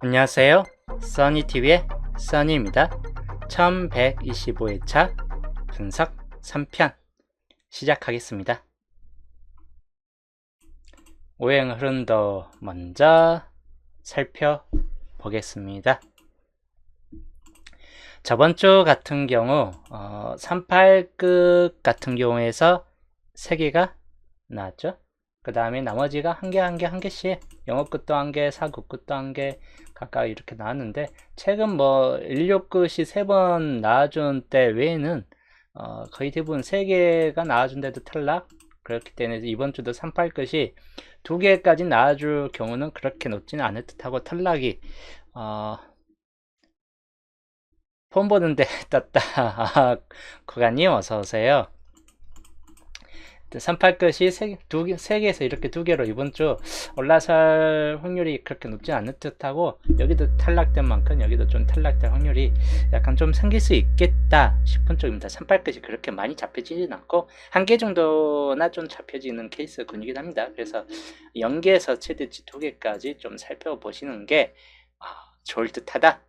안녕하세요. 써니TV의 써니입니다. 1125회차 분석 3편 시작하겠습니다. 오행 흐름도 먼저 살펴보겠습니다. 저번주 같은 경우 38급 같은 경우에서 3개가 나왔죠. 그 다음에 나머지가 한 개씩 영어끝도 1개, 4급끝도 1개 각각 이렇게 나왔는데, 최근 뭐 16끝이 3번 나와준 때 외에는 거의 대부분 3개가 나와준 데도 탈락. 그렇기 때문에 이번 주도 38끝이 2개까지 나와줄 경우는 그렇게 높지는 않을 듯하고, 탈락이 폰 보는데 떴다. 구간님 어서오세요. 38끝이 3개에서 이렇게 2개로 이번 주 올라설 확률이 그렇게 높지 않을 듯하고, 여기도 탈락된 만큼 여기도 좀 탈락될 확률이 약간 좀 생길 수 있겠다 싶은 쪽입니다. 38끝이 그렇게 많이 잡혀지진 않고 1개 정도나 좀 잡혀지는 케이스군이긴 합니다. 그래서 0개에서 최대치 2개까지 좀 살펴보시는 게 좋을 듯하다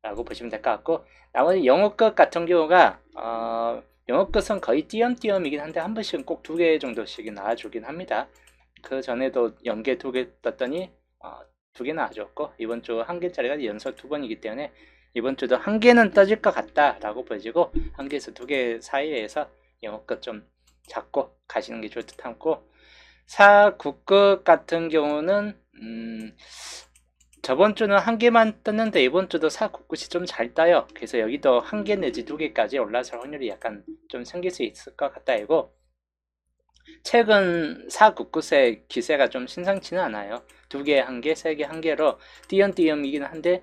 라고 보시면 될 것 같고, 나머지 영어끝 같은 경우가 영어 끝은 거의 띄엄띄엄이긴 한데 한 번씩은 꼭 2개 정도씩이 나와주긴 합니다. 그 전에도 0개 2개 떴더니 2개 나와줬고, 이번 주 1개짜리가 연속 2번이기 때문에 이번 주도 1개는 떠질 것 같다 라고 보여지고, 1개에서 2개 사이에서 영어 끝 좀 잡고 가시는 게 좋을 듯 하고, 4, 9끝 같은 경우는 저번 주는 1개만 떴는데 이번 주도 4, 9끝이 좀 잘 따요. 그래서 여기도 1개 내지 2개까지 올라설 확률이 약간 좀 생길 수 있을 것 같다 이고, 최근 4, 9끝의 기세가 좀 심상치는 않아요. 2개, 1개, 3개, 1개로 띄엄띄엄이긴 한데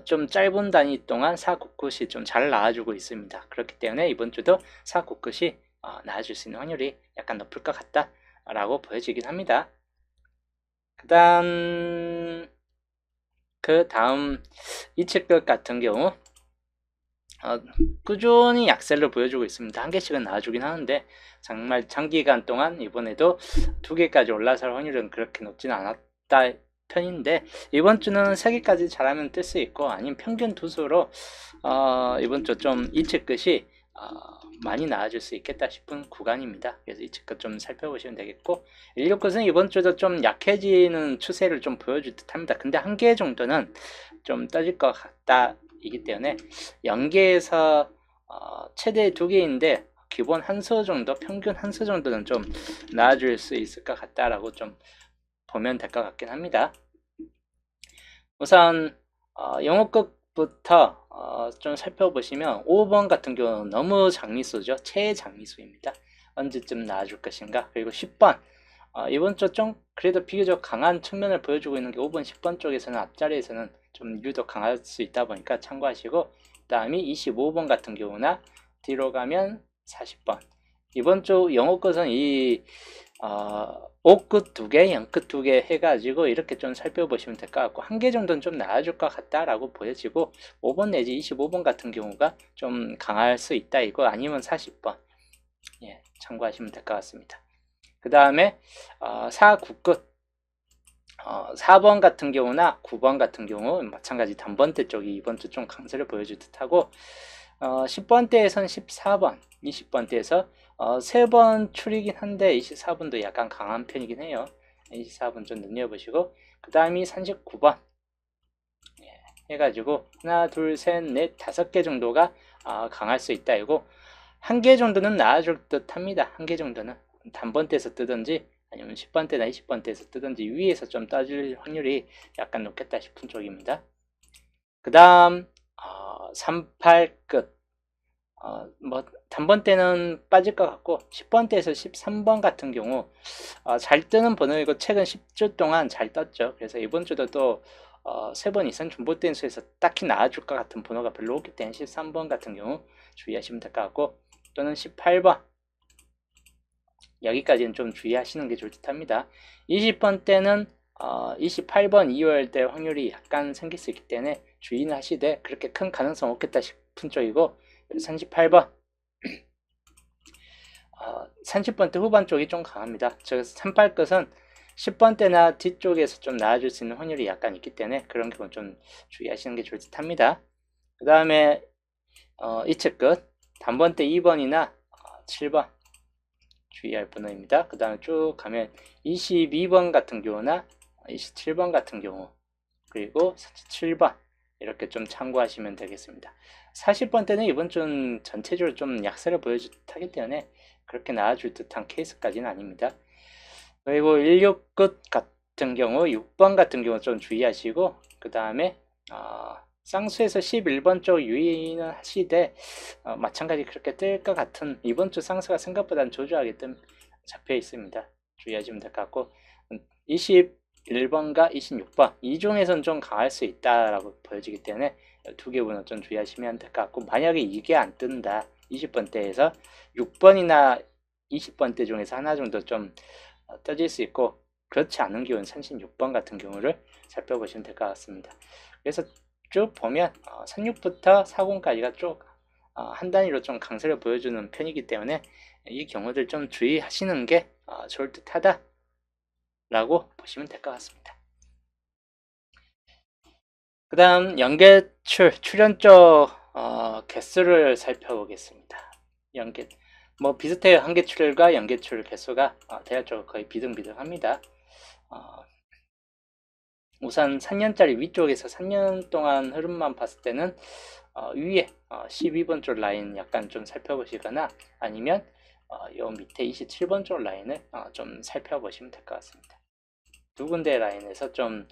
좀 짧은 단위 동안 4, 9끝이 좀 잘 나와주고 있습니다. 그렇기 때문에 이번 주도 4, 9끝이 나와줄 수 있는 확률이 약간 높을 것 같다 라고 보여지긴 합니다. 그 다음 이측끝 같은 경우 꾸준히 약세를 보여주고 있습니다. 1개씩은 나와주긴 하는데 정말 장기간 동안 이번에도 2개까지 올라설 확률은 그렇게 높지는 않았다 편인데, 이번 주는 3개까지 잘하면 뜰 수 있고, 아니면 평균 투수로 이번 주 좀 이측끝이 많이 나와줄 수 있겠다 싶은 구간입니다. 그래서 이측끝 좀 살펴보시면 되겠고, 16끝은 이번 주도 좀 약해지는 추세를 좀 보여줄 듯 합니다. 근데 1개 정도는 좀 떠질 것 같다 이기 때문에 0개에서 최대 2개인데 기본 한 수 정도, 평균 한 수 정도는 좀 나와줄 수 있을 것 같다라고 좀 보면 될 것 같긴 합니다. 우선 영어급부터 좀 살펴보시면 5번 같은 경우는 너무 장미수죠. 최장미수입니다. 언제쯤 나와줄 것인가. 그리고 10번 이번 주 좀 그래도 비교적 강한 측면을 보여주고 있는 게 5번, 10번 쪽에서는 앞자리에서는 좀 유독 강할 수 있다 보니까 참고하시고, 그 다음에 25번 같은 경우나 뒤로 가면 40번. 이번 주 영어 것은 이 5끝 2개, 0끝 2개 해가지고 이렇게 좀 살펴보시면 될 것 같고, 1개 정도는 좀 나아줄 것 같다라고 보여지고, 5번 내지 25번 같은 경우가 좀 강할 수 있다 이거, 아니면 40번 참고하시면 될 것 같습니다. 그 다음에 4, 9끝 4번 같은 경우나 9번 같은 경우 마찬가지 단번대 쪽이 이번 주 좀 강세를 보여줄 듯하고, 10번대에선 14번, 20번대에서 3번 출이긴 한데 24번도 약간 강한 편이긴 해요. 24번 좀 눈여보시고, 그 다음이 39번 해가지고 하나, 둘, 셋, 넷, 5개 정도가 강할 수 있다 이고, 1개 정도는 나아줄 듯 합니다. 1개 정도는 단번대에서 뜨든지 아니면 10번대나 20번대에서 뜨든지 위에서 좀 따질 확률이 약간 높겠다 싶은 쪽입니다. 그 다음 38끝 뭐 단번대는 빠질 것 같고, 10번대에서 13번 같은 경우 잘 뜨는 번호이고 최근 10주 동안 잘 떴죠. 그래서 이번 주도 또 3번 이상 중보된 수에서 딱히 나와줄 것 같은 번호가 별로 없기 때문에 13번 같은 경우 주의하시면 될 것 같고, 또는 18번 여기까지는 좀 주의하시는 게 좋을 듯 합니다. 20번 때는 28번 2월 때 확률이 약간 생길 수 있기 때문에 주의는 하시되 그렇게 큰 가능성 없겠다 싶은 쪽이고, 38번 30번 때 후반 쪽이 좀 강합니다. 저 38끝은 10번대나 뒤쪽에서 좀 나아질 수 있는 확률이 약간 있기 때문에 그런 경우 좀 주의하시는 게 좋을 듯 합니다. 그 다음에 이체 끝 단번대 2번이나 7번 주의할 번호입니다. 그 다음에 쭉 가면 22번 같은 경우나 27번 같은 경우 그리고 47번 이렇게 좀 참고하시면 되겠습니다. 40번 때는 이번 주 전체적으로 좀 약세를 보여주기 때문에 그렇게 나아줄 듯한 케이스까지는 아닙니다. 그리고 16 끝 같은 경우 6번 같은 경우 좀 주의하시고 그 다음에 쌍수에서 11번 쪽 유의는 하시되 마찬가지 그렇게 뜰 것 같은 이번 주 쌍수가 생각보다는 조조하게 잡혀 있습니다. 주의하시면 될 것 같고 21번과 26번 이 중에서는 좀 강할 수 있다라고 보여지기 때문에 두 개분은 좀 주의하시면 될 것 같고 만약에 이게 안 뜬다 20번대에서 6번이나 20번대 중에서 하나 정도 좀 떠질 수 있고 그렇지 않은 경우는 36번 같은 경우를 살펴보시면 될 것 같습니다. 그래서 쭉 보면 36부터 40까지가 쭉 한 단위로 좀 강세를 보여주는 편이기 때문에 이 경우들 좀 주의하시는 게 좋을 듯 하다 라고 보시면 될 것 같습니다. 그 다음 출연 쪽 개수를 살펴보겠습니다. 뭐 비슷해요. 한계출과 연계출 개수가 대략적으로 거의 비등비등합니다. 우선 3년짜리 위쪽에서 3년 동안 흐름만 봤을 때는 위에 12번 쪽 라인 약간 좀 살펴보시거나 아니면 요 밑에 27번 쪽 라인을 좀 살펴보시면 될 것 같습니다. 두 군데 라인에서 좀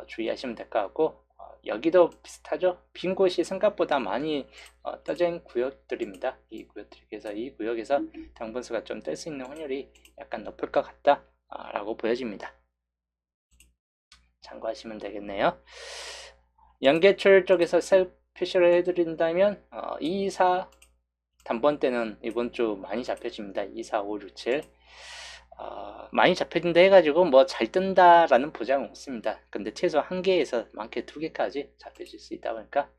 주의하시면 될 것 같고 여기도 비슷하죠. 빈 곳이 생각보다 많이 떠진 구역들입니다. 이 구역들 그래서 이 구역에서 당분수가 좀 뜰 수 있는 확률이 약간 높을 것 같다 라고 보여집니다. 참고하시면 되겠네요. 연계출 쪽에서 표시를 해드린다면 2, 4 단번대는 이번 주 많이 잡혀집니다. 2, 4, 5, 6, 7 많이 잡혀진다 해가지고 뭐 잘 뜬다라는 보장은 없습니다. 근데 최소 한 개에서 많게 두 개까지 잡혀질 수 있다 보니까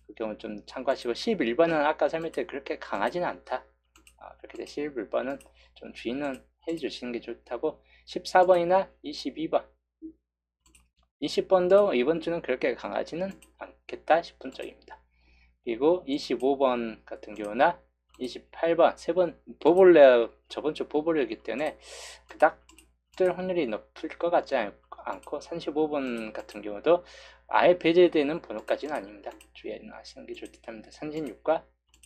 그 경우 좀 참고하시고 11번은 아까 설명드린 때 그렇게 강하지는 않다. 그렇게 돼 11번은 좀 주의는 해주시는 게 좋다고 14번이나 22번 20번도 이번 주는 그렇게 강하지는 않겠다 싶은 쪽입니다. 그리고 25번 같은 경우나 28번 세 번 저번 주 보볼레이기 때문에 그닥 뜰 확률이 높을 것 같지 않고 35번 같은 경우도 아예 배제되는 번호까지는 아닙니다. 주의하시는 게 좋을 듯 합니다. 36과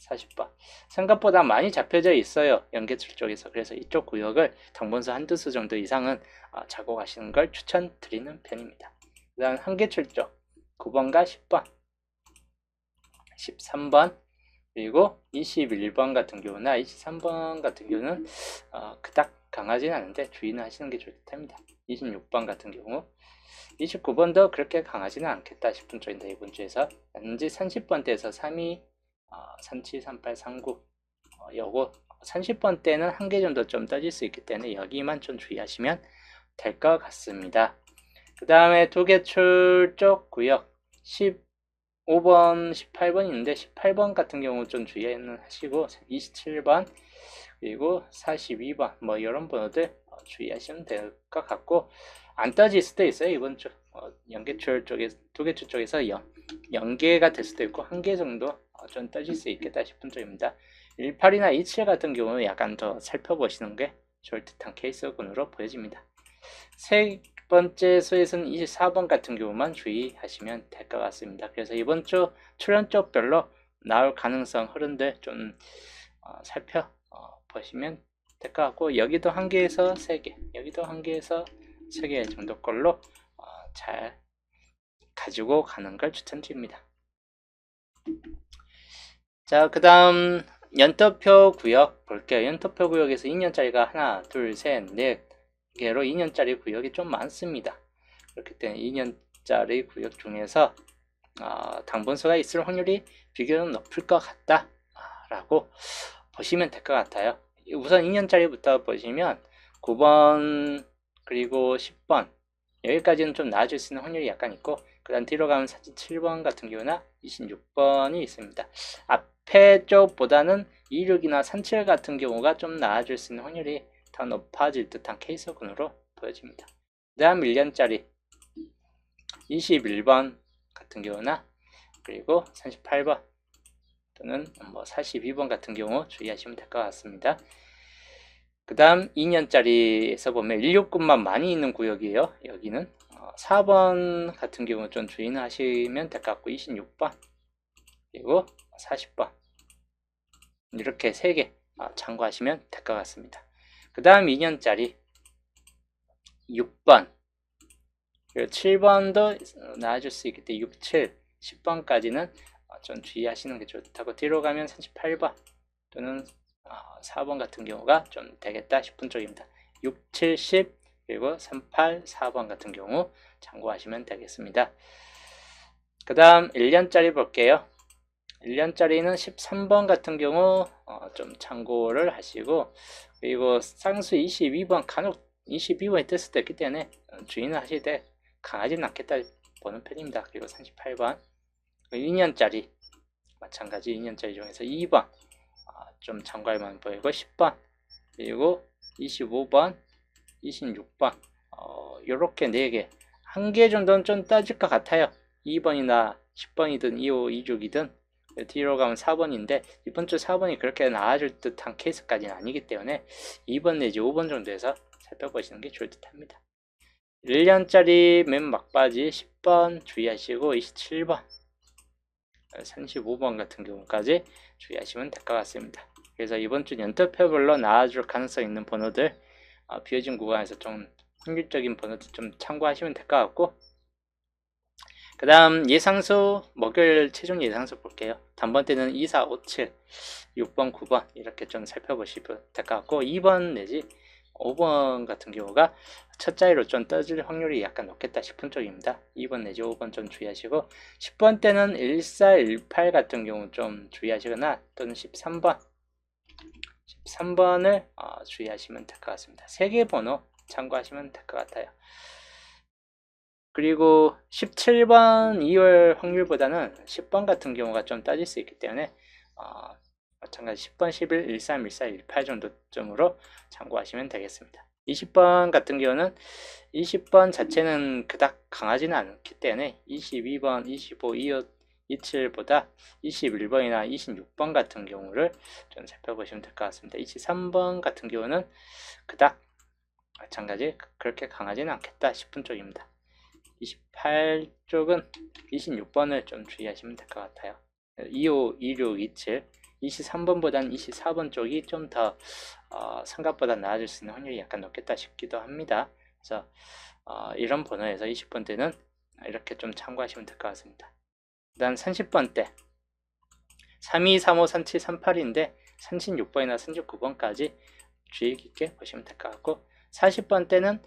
40번 생각보다 많이 잡혀져 있어요. 연계출 쪽에서. 그래서 이쪽 구역을 당분수 한두 수 정도 이상은 자고 가시는 걸 추천드리는 편입니다. 그 다음 한계출 쪽 9번과 10번 13번 그리고 21번 같은 경우나 23번 같은 경우는 그닥 강하지는 않은데 주의는 하시는 게 좋을 듯 합니다. 26번 같은 경우 29번도 그렇게 강하지는 않겠다 싶은 쪽인데 이번 주에서 현재 30번대에서 32, 37, 38, 39 요거 30번대는 한 개 정도 좀 떠질 수 있기 때문에 여기만 좀 주의하시면 될 것 같습니다. 그 다음에 두 개 출쪽 구역 15번, 18번 있는데 18번 같은 경우 좀 주의는 하시고 27번 그리고 42번 뭐 이런 번호들 주의하시면 될 것 같고 안 떠질 수도 있어요. 이번 주 연계출 쪽에 두 개 출 쪽에서 연계가 될 수도 있고 한 개 정도 좀 떠질 수 있겠다 싶은 쪽입니다. 18이나 27 같은 경우는 약간 더 살펴보시는 게 좋을 듯한 케이스군으로 보여집니다. 세 번째 수에서는 24번 같은 경우만 주의하시면 될 것 같습니다. 그래서 이번 주 출연 쪽별로 나올 가능성 흐름들 좀 살펴보시면 될 것 같고 여기도 한 개에서 3개 여기도 한 개에서 3개 정도 걸로 잘 가지고 가는 걸 추천드립니다. 자, 그 다음 연터표 구역 볼게요. 연터표 구역에서 2년짜리가 하나, 둘, 셋, 넷 개로 2년짜리 구역이 좀 많습니다. 그렇기 때문에 2년짜리 구역 중에서 당분수가 있을 확률이 비교는 높을 것 같다 라고 보시면 될 것 같아요. 우선 2년짜리부터 보시면 9번 그리고 10번 여기까지는 좀 나아질 수 있는 확률이 약간 있고 그 다음 뒤로 가면 47번 같은 경우나 26번이 있습니다. 앞에 쪽보다는 26이나 37 같은 경우가 좀 나아질 수 있는 확률이 더 높아질 듯한 케이스군으로 보여집니다. 다음 1년짜리 21번 같은 경우나 그리고 38번 또는 뭐 42번 같은 경우 주의하시면 될 것 같습니다. 그 다음 2년짜리에서 보면 16군만 많이 있는 구역이에요. 여기는 4번 같은 경우 좀 주의하시면 될 것 같고 26번 그리고 40번 이렇게 3개 참고하시면 될 것 같습니다. 그 다음 2년짜리 6번 그리고 7번도 나와줄 수 있기 때문에 6, 7, 10번까지는 좀 주의하시는 게 좋다고 뒤로 가면 38번 또는 4번 같은 경우가 좀 되겠다 싶은 쪽입니다. 6, 7, 10 그리고 38, 4번 같은 경우 참고하시면 되겠습니다. 그 다음 1년짜리 볼게요. 1년짜리는 13번 같은 경우 좀 참고를 하시고 그리고 상수 22번 간혹 22번이 뜰 수도 있기 때문에 주의는 하실 때 강하지는 않겠다 보는 편입니다. 그리고 38번 2년짜리 마찬가지 2년짜리 중에서 2번 좀 참고할 만한 보이고 10번 그리고 25번 26번 요렇게 4개 1개 정도는 좀 따질 것 같아요. 2번이나 10번이든 2호 2족이든 뒤로 가면 4번인데 이번 주 4번이 그렇게 나아질 듯한 케이스까지는 아니기 때문에 2번 내지 5번 정도에서 살펴보시는 게 좋을 듯 합니다. 1년짜리 맨 막바지 10번 주의하시고 27번 35번 같은 경우까지 주의하시면 될 것 같습니다. 그래서 이번 주 연투표별로 나아줄 가능성 있는 번호들 비어진 구간에서 좀 확률적인 번호들 좀 참고하시면 될 것 같고 그 다음 예상수 목요일 최종 예상수 볼게요. 단번대는 2, 4, 5, 7 6번 9번 이렇게 좀 살펴보시면 될 것 같고 2번 내지 5번 같은 경우가 첫 자리로 좀 떠질 확률이 약간 높겠다 싶은 쪽입니다. 2번 내지 5번 좀 주의하시고 10번 때는 14, 18 같은 경우 좀 주의하시거나 또는 13번을 주의하시면 될 것 같습니다. 3개 번호 참고하시면 될 것 같아요. 그리고 17번 2월 확률보다는 10번 같은 경우가 좀 따질 수 있기 때문에 마찬가지 10번, 11, 13, 14, 18 정도쯤으로 참고하시면 되겠습니다. 20번 같은 경우는 20번 자체는 그닥 강하지는 않기 때문에 22번, 25, 27보다 21번이나 26번 같은 경우를 좀 살펴보시면 될 것 같습니다. 23번 같은 경우는 그닥 마찬가지 그렇게 강하지는 않겠다 싶은 쪽입니다. 28쪽은 26번을 좀 주의하시면 될 것 같아요. 25, 26, 27 23번보다는 24번 쪽이 좀 더 생각보다 나아질 수 있는 확률이 약간 높겠다 싶기도 합니다. 그래서 이런 번호에서 20번대는 이렇게 좀 참고하시면 될 것 같습니다. 그 다음 30번대 32, 35, 37, 38인데 36번이나 39번까지 주의 깊게 보시면 될 것 같고 40번대는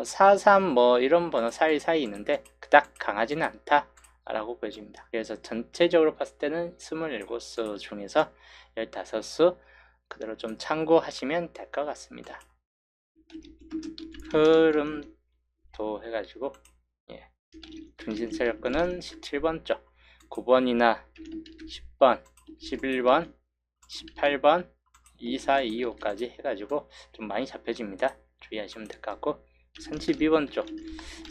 43 뭐 이런 번호 사이 있는데 그닥 강하지는 않다 라고 보여집니다. 그래서 전체적으로 봤을 때는 27수 중에서 15수 그대로 좀 참고하시면 될 것 같습니다. 흐름도 해가지고 중심 세력권은 17번 쪽 9번이나 10번 11번 18번 24, 25까지 해가지고 좀 많이 잡혀집니다. 주의하시면 될 것 같고 32번 쪽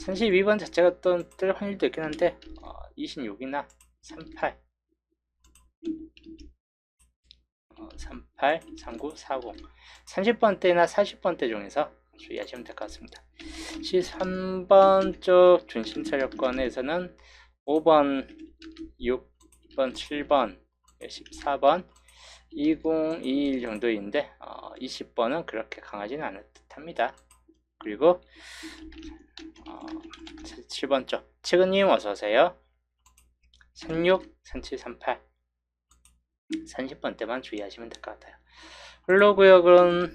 32번 자체가 또 뜰 확률도 있긴 한데 26이나 38 38, 39, 40 30번대나 40번대 중에서 주의하시면 될 것 같습니다. 13번 쪽 중심 세력권에서는 5번, 6번, 7번, 14번 2021 정도인데 20번은 그렇게 강하지는 않을 듯 합니다. 그리고 7번 쪽 치근님 어서오세요. 36, 37, 38 30번대만 주의하시면 될 것 같아요. 흘러구역은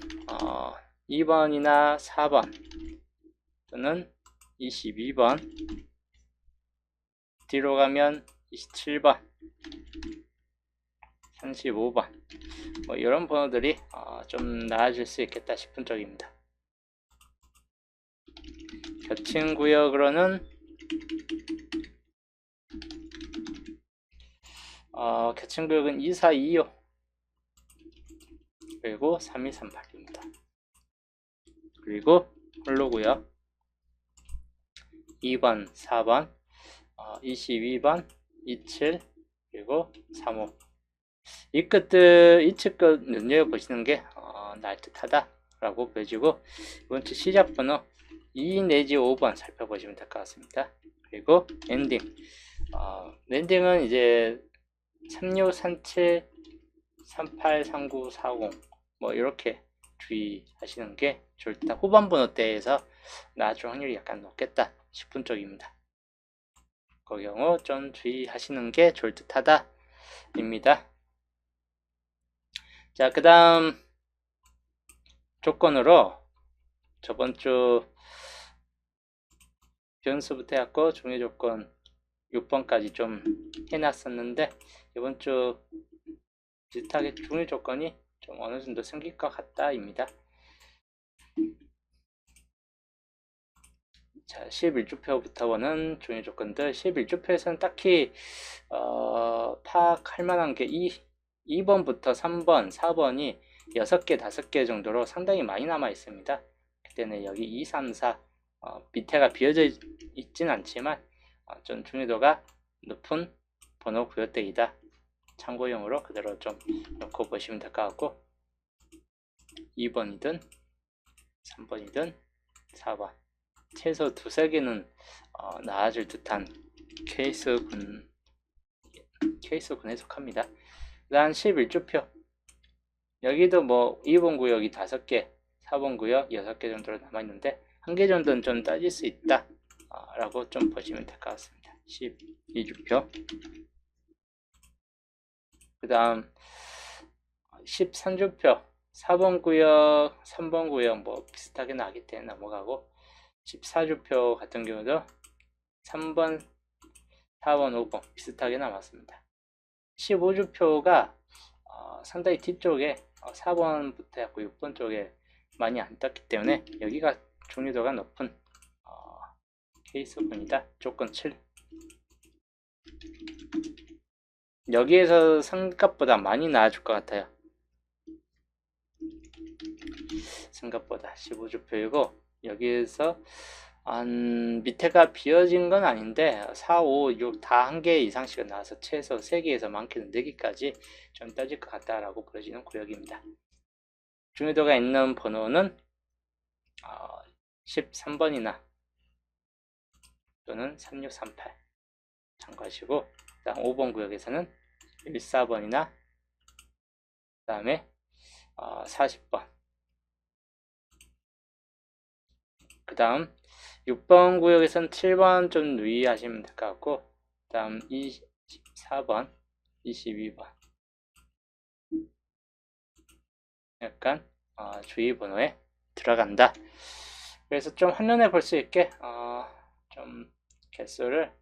2번이나 4번 또는 22번 뒤로 가면 27번 35번 뭐 이런 번호들이 좀 나아질 수 있겠다 싶은 쪽입니다. 겹친 구역으로는 겹친 구역은 24, 25 그리고 32, 38입니다. 그리고 홀로구역 2번, 4번, 22번, 27, 그리고 35. 이 끝들, 이 측 끝 눈여겨보시는 게 나을 듯하다 라고 보여지고, 이번 주 시작 번호 2 내지 5번 살펴보시면 될 것 같습니다. 그리고 엔딩. 엔딩은 이제 36, 37, 38, 39, 40 뭐 이렇게 주의하시는 게 좋을 듯. 후반 번호대에서 나아질 확률이 약간 높겠다 싶은 쪽입니다. 그 경우 좀 주의하시는 게 좋을 듯하다 입니다. 자, 그 다음 조건으로 저번 주 변수부터 해갖고 중요 조건 6번까지 좀 해놨었는데, 이번 주 비슷하게 중요 조건이 좀 어느 정도 생길 것 같다입니다. 자, 11주표부터 보는 중요 조건들. 11주표에서는 딱히 파악할 만한 게 2번부터 3번, 4번이 6개, 5개 정도로 상당히 많이 남아 있습니다. 그때는 여기 2, 3, 4 밑에가 비어져 있진 않지만 좀 중요도가 높은 번호 구역대이다. 참고용으로 그대로 좀 놓고 보시면 될 것 같고, 2번이든 3번이든 4번 최소 두세 개는 나아질 듯한 케이스군에 속합니다. 그 다음 11주표. 여기도 뭐 2번 구역이 5개, 4번 구역 6개 정도로 남아있는데, 1개 정도는 좀 따질 수 있다 라고 좀 보시면 될 것 같습니다. 12주표. 그 다음 13주표. 4번 구역, 3번 구역 뭐 비슷하게 나기 때문에 넘어가고, 14주표 같은 경우도 3번, 4번, 5번 비슷하게 남았습니다. 15주표가 상당히 뒤쪽에 4번부터 해갖고 6번 쪽에 많이 안 떴기 때문에 여기가 중요도가 높은 케이스군이다. 조건 7. 여기에서 생각보다 많이 나아질 것 같아요. 생각보다 15주표이고, 여기에서 밑에가 비어진 건 아닌데 4, 5, 6 다 한 개 이상씩은 나와서 최소 3개에서 많게는 4개까지 좀 떠질 것 같다라고 보여지는 구역입니다. 중요도가 있는 번호는 13번이나 또는 3638 참고하시고, 그 다음 5번 구역에서는 14번이나 그 다음에 40번, 그 다음 6번 구역에서는 7번 좀 유의하시면 될 것 같고, 그 다음 24번, 22번 약간 주의 번호에 들어간다. 그래서 좀 한눈에 볼 수 있게 좀 개수를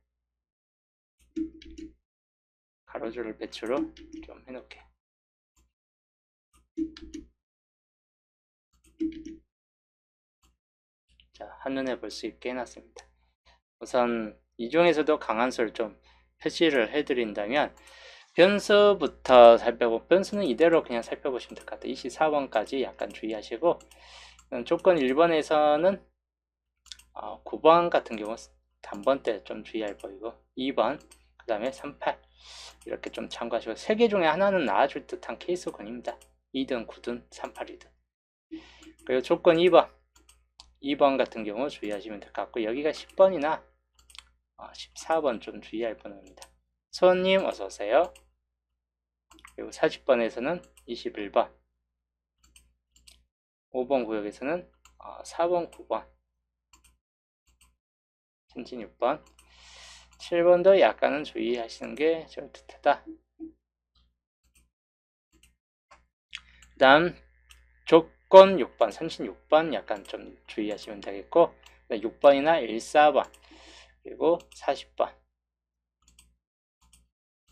가로줄 배치로 좀 해놓게. 자, 한눈에 볼 수 있게 해놨습니다. 우선 이 중에서도 강한 수를 좀 표시를 해드린다면, 변수부터 살펴보고, 변수는 이대로 그냥 살펴보시면 될 것 같아요. 24번까지 약간 주의하시고, 조건 1번에서는 9번 같은 경우 단번 때 좀 주의할 거이고, 2번, 그 다음에 38 이렇게 좀 참고하시고, 3개 중에 하나는 나아줄 듯한 케이스군입니다. 2든 9든 38이든. 그리고 조건 2번 같은 경우 주의하시면 될 것 같고, 여기가 10번이나 14번 좀 주의할 번호입니다. 손님 어서오세요. 그리고 40번에서는 21번, 5번 구역에서는 4번, 9번, 전진 6번, 7번도 약간은 주의하시는 게 좋을 듯하다. 그 다음 조건 6번, 36번 약간 좀 주의하시면 되겠고, 6번이나 14번, 그리고 40번,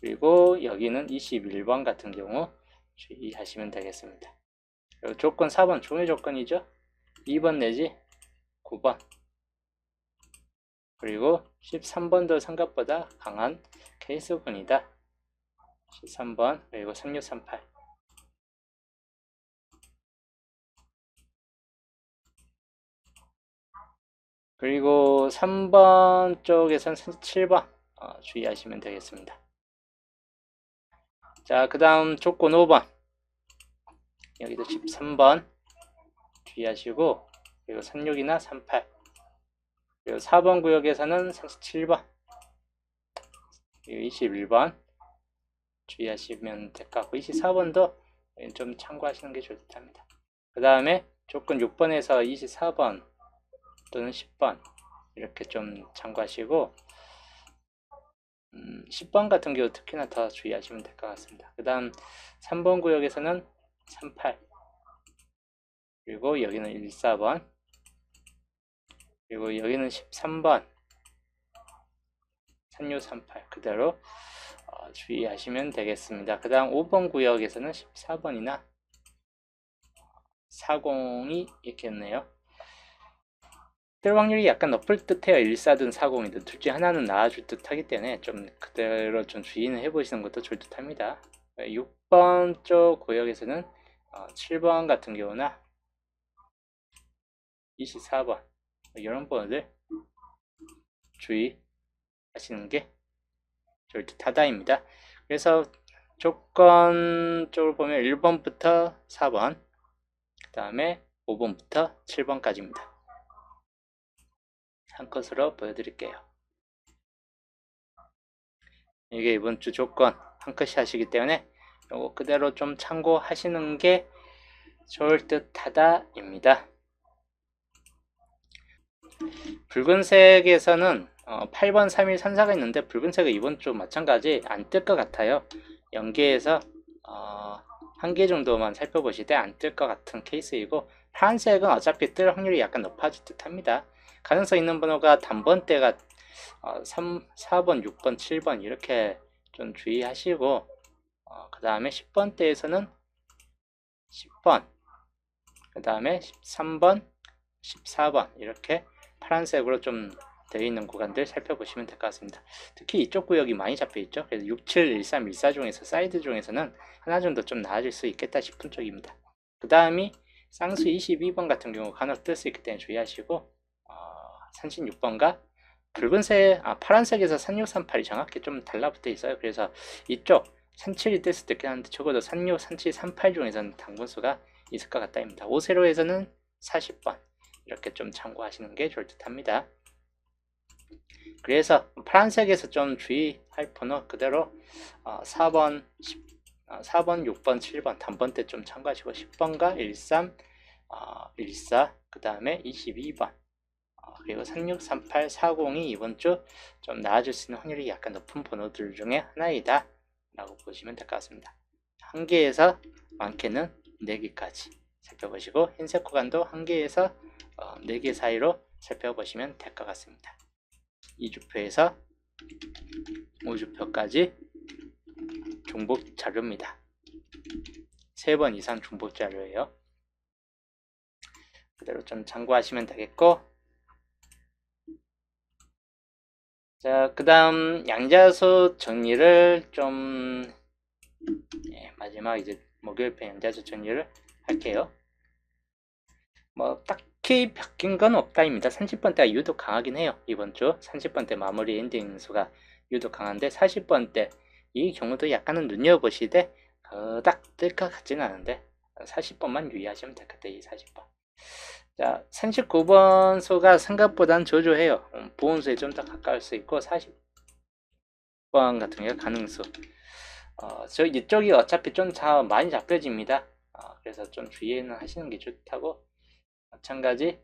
그리고 여기는 21번 같은 경우 주의하시면 되겠습니다. 그리고 조건 4번 중요 조건이죠. 2번 내지 9번, 그리고 13번도 생각보다 강한 케이스군이다. 13번, 그리고 3638. 그리고 3번 쪽에선 7번 주의하시면 되겠습니다. 자, 그 다음 조건 5번. 여기도 13번 주의하시고, 그리고 36이나 38. 그리고 4번 구역에서는 37번, 그리고 21번 주의하시면 될 것 같고, 24번도 좀 참고하시는 게 좋을 듯 합니다. 그 다음에 조건 6번에서 24번 또는 10번 이렇게 좀 참고하시고, 10번 같은 경우 특히나 더 주의하시면 될 것 같습니다. 그 다음 3번 구역에서는 38, 그리고 여기는 14번, 그리고 여기는 13번, 3638 그대로 주의하시면 되겠습니다. 그 다음 5번 구역에서는 14번이나 40이 있겠네요. 뜰 확률이 약간 높을 듯 해요. 14든 40이든 둘 중에 하나는 나와줄 듯 하기 때문에 좀 그대로 좀 주의는 해보시는 것도 좋을 듯 합니다. 6번 쪽 구역에서는 7번 같은 경우나 24번 이런 번들 주의하시는 게 좋을 듯 하다입니다. 그래서 조건 쪽으로 보면 1번부터 4번, 그 다음에 5번부터 7번까지입니다. 한 컷으로 보여드릴게요. 이게 이번 주 조건 한 컷이 하시기 때문에 이거 그대로 좀 참고하시는 게 좋을 듯 하다입니다. 붉은색에서는 8번 3일 산사가 있는데 붉은색은 이번 주 마찬가지 안 뜰 것 같아요. 연계해서 한 개 정도만 살펴보실 때 안 뜰 것 같은 케이스이고, 파란색은 어차피 뜰 확률이 약간 높아질 듯 합니다. 가능성 있는 번호가 단번대가 3, 4번, 6번, 7번 이렇게 좀 주의하시고, 그 다음에 10번대에서는 10번, 그 다음에 13번, 14번 이렇게 파란색으로 좀 되어 있는 구간들 살펴보시면 될 것 같습니다. 특히 이쪽 구역이 많이 잡혀 있죠. 그래서 67, 13, 14 중에서 사이드 중에서는 하나 정도 좀 나아질 수 있겠다 싶은 쪽입니다. 그 다음이 쌍수 22번 같은 경우 간혹 뜰 수 있기 때문에 주의하시고, 36번과 붉은색, 파란색에서 3638이 정확히 좀 달라붙어 있어요. 그래서 이쪽 37이 뜰 수도 있긴 한데 적어도 36, 37, 38 중에서는 당분수가 있을 것 같다입니다. 5세로에서는 40번 이렇게 좀 참고하시는 게 좋을 듯 합니다. 그래서 파란색에서 좀 주의할 번호 그대로 4번, 4번, 6번, 7번 단번대 좀 참고하시고, 10번과 13, 14, 그 다음에 22번, 그리고 36, 38, 40이 이번 주 좀 나아질 수 있는 확률이 약간 높은 번호들 중에 하나이다 라고 보시면 될 것 같습니다. 한 개에서 많게는 4개까지 살펴보시고, 흰색 구간도 한 개에서 4개 사이로 살펴보시면 될 것 같습니다. 2주표에서 5주표까지 중복 자료입니다. 3번 이상 중복 자료예요. 그대로 좀 참고하시면 되겠고, 자, 그 다음 양자수 정리를 좀 마지막 이제 목요일편 양자수 정리를 할게요. 뭐 딱히 바뀐 건 없다입니다. 30번대가 유독 강하긴 해요. 이번 주 30번대 마무리 엔딩 수가 유독 강한데, 40번대 이 경우도 약간은 눈여보시되 그닥 뜰 것 같지는 않은데 40번만 유의하시면 될 것 같아요. 이 40번. 자, 39번 수가 생각보단 저조해요. 보온수에 좀 더 가까울 수 있고, 40번 같은 경우 가능수. 저 이쪽이 어차피 좀 많이 잡혀집니다. 그래서 좀 주의는 하시는 게 좋다고. 마찬가지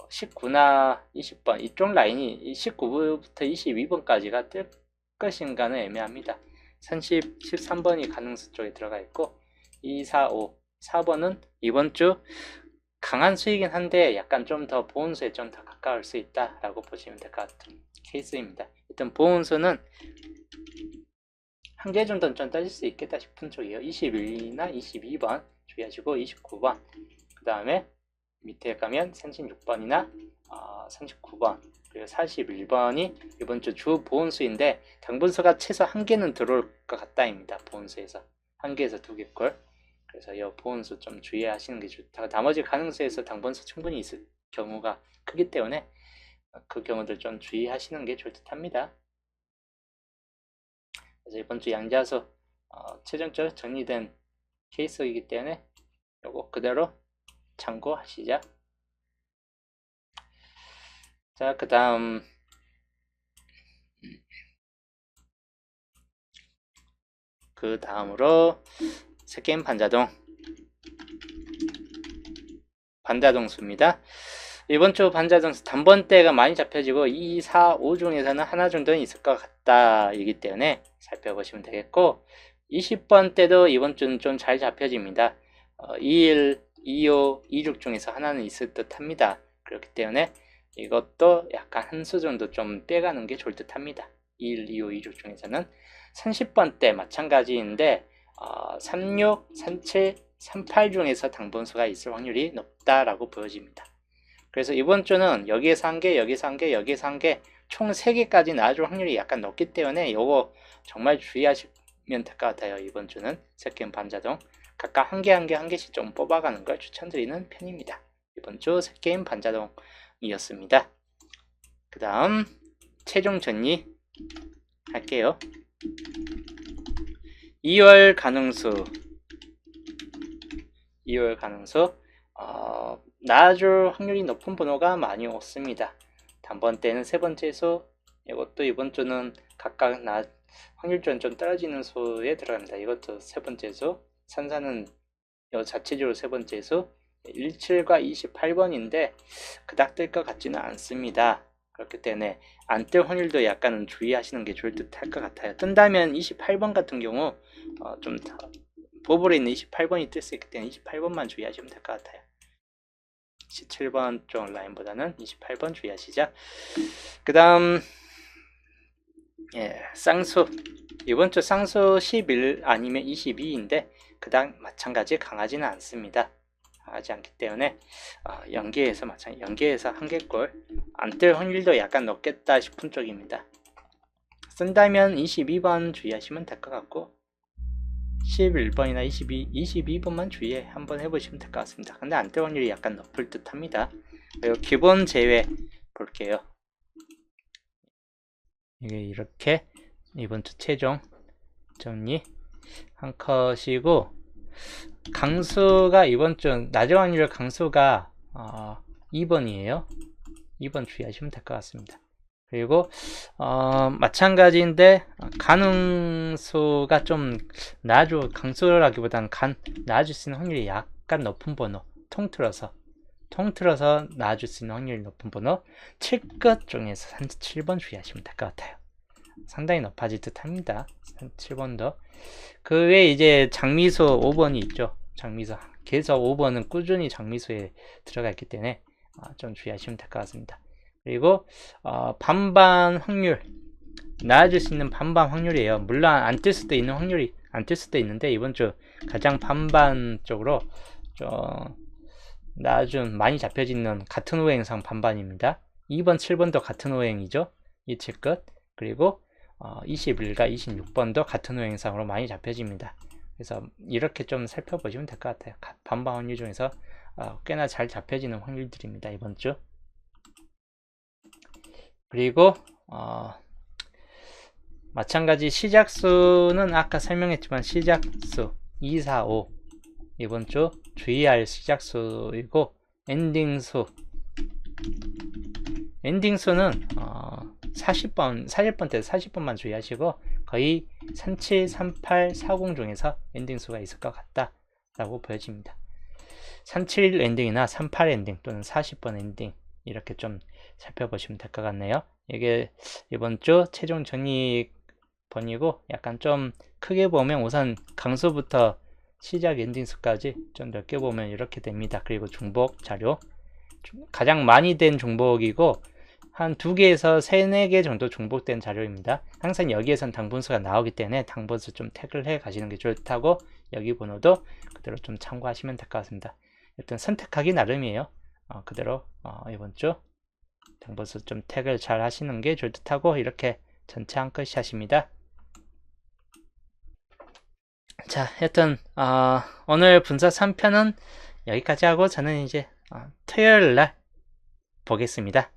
19나 20번 이쪽 라인이 19부터 22번까지가 뜰 것인가는 애매합니다. 30, 13번이 가능수 쪽에 들어가 있고, 2, 4, 5, 4번은 이번 주 강한 수이긴 한데 약간 좀 더 보온수에 좀 더 가까울 수 있다라고 보시면 될 것 같은 케이스입니다. 일단 보온수는 한 개 정도는 좀 따질 수 있겠다 싶은 쪽이에요. 21이나 22번 주의하시고, 29번, 그 다음에 밑에 가면 36번이나 39번, 그리고 41번이 이번 주 보온수인데 당분수가 최소 한 개는 들어올 것 같다입니다. 보온수에서 한 개에서 2개꼴. 그래서 이 보온수 좀 주의하시는 게 좋다. 나머지 가능수에서 당분수 충분히 있을 경우가 크기 때문에 그 경우들 좀 주의하시는 게 좋을 듯 합니다. 그래서 이번 주 양자수 최종적으로 정리된 케이스이기 때문에 요거 그대로 참고하시죠. 자, 그 다음으로 세게임 반자동수입니다. 이번 주 반자동수 단번대가 많이 잡혀지고 2, 4, 5 중에서는 하나 정도는 있을 것 같다 이기 때문에 살펴보시면 되겠고, 20번 때도 이번 주는 좀 잘 잡혀집니다. 21, 25, 26 중에서 하나는 있을 듯 합니다. 그렇기 때문에 이것도 약간 한 수 정도 좀 빼가는 게 좋을 듯 합니다. 21, 25, 26 중에서는 30번 때 마찬가지인데 36, 37, 38 중에서 당분수가 있을 확률이 높다라고 보여집니다. 그래서 이번 주는 여기에서 한 개, 여기서 한 개, 여기서 한 개, 총 3개까지 나와줄 확률이 약간 높기 때문에 이거 정말 주의하시면 될 것 같아요. 이번 주는 세게임 반자동 각각 한 개씩 좀 뽑아가는 걸 추천드리는 편입니다. 이번 주 세게임 반자동이었습니다. 그 다음 최종 정리 할게요. 2월 가능수 나아줄 확률이 높은 번호가 많이 없습니다. 단번때는 세 번째 수, 이것도 이번 주는 각각 확률적으로 좀 떨어지는 수에 들어갑니다. 이것도 세 번째 수, 산사는 자체적으로 세 번째 수, 17과 28번인데 그닥 뜰 것 같지는 않습니다. 그렇기 때문에 안 뜰 확률도 약간은 주의하시는 게 좋을 듯 할 것 같아요. 뜬다면 28번 같은 경우 좀 보볼에 있는 28번이 뜰 수 있기 때문에 28번만 주의하시면 될 것 같아요. 17번 쪽 라인보다는 28번 주의하시죠. 그 다음 쌍수, 이번 주 쌍수 11 아니면 22인데 그닥 마찬가지 강하지는 않습니다. 강하지 않기 때문에 연계에서 한 개꼴 안 뜰 확률도 약간 높겠다 싶은 쪽입니다. 쓴다면 22번 주의하시면 될 것 같고 11번이나 22번만 주의 한번 해보시면 될 것 같습니다. 근데 안 뜰 확률이 약간 높을 듯 합니다. 그리고 기본 제외 볼게요. 이게 이렇게 이번 주 최종 정리 한 컷이고, 강수가 이번 주 낮은 확률 강수가 2번이에요. 2번 주의하시면 될 것 같습니다. 그리고 마찬가지인데 가능수가 좀 강수라기보다는 나아질 수 있는 확률이 약간 높은 번호, 통틀어서 나아질 수 있는 확률이 높은 번호 7끝 중에서 7번 주의하시면 될 것 같아요. 상당히 높아질 듯 합니다. 7번도. 그 외에 이제 장미수 5번이 있죠. 장미수 계속 5번은 꾸준히 장미수에 들어가 있기 때문에 좀 주의하시면 될 것 같습니다. 그리고 반반 확률, 나아질 수 있는 반반 확률이에요. 물론 안 뜰 수도 있는데 이번 주 가장 반반 쪽으로 좀 나아준 많이 잡혀지는 같은 호행상 반반입니다. 2번, 7번도 같은 호행이죠. 이 칠끝. 그리고 21과 26번도 같은 호행상으로 많이 잡혀집니다. 그래서 이렇게 좀 살펴보시면 될 것 같아요. 반반 확률 중에서 꽤나 잘 잡혀지는 확률들입니다. 이번 주. 그리고 마찬가지 시작수는 아까 설명했지만 시작수 2, 4, 5 이번 주 주의할 시작수이고, 엔딩수는 40번만 주의하시고 거의 37, 38, 40 중에서 엔딩수가 있을 것 같다 라고 보여집니다. 37 엔딩이나 38 엔딩 또는 40번 엔딩 이렇게 좀 살펴보시면 될 것 같네요. 이게 이번 주 최종 정리번이고, 약간 좀 크게 보면 우선 강수부터 시작 엔딩수까지 좀 넓게 보면 이렇게 됩니다. 그리고 중복 자료 가장 많이 된 중복이고 한 2개에서 3, 4개 정도 중복된 자료입니다. 항상 여기에선 당분수가 나오기 때문에 당분수 좀 태그를 해 가시는 게 좋다고, 여기 번호도 그대로 좀 참고하시면 될 것 같습니다. 일단 선택하기 나름이에요. 그대로 이번 주 당분수 좀 태그를 잘 하시는 게 좋을 듯하고, 이렇게 전체 한 컷샷입니다. 자, 여튼 오늘 분석 3편은 여기까지 하고 저는 이제 토요일날 보겠습니다.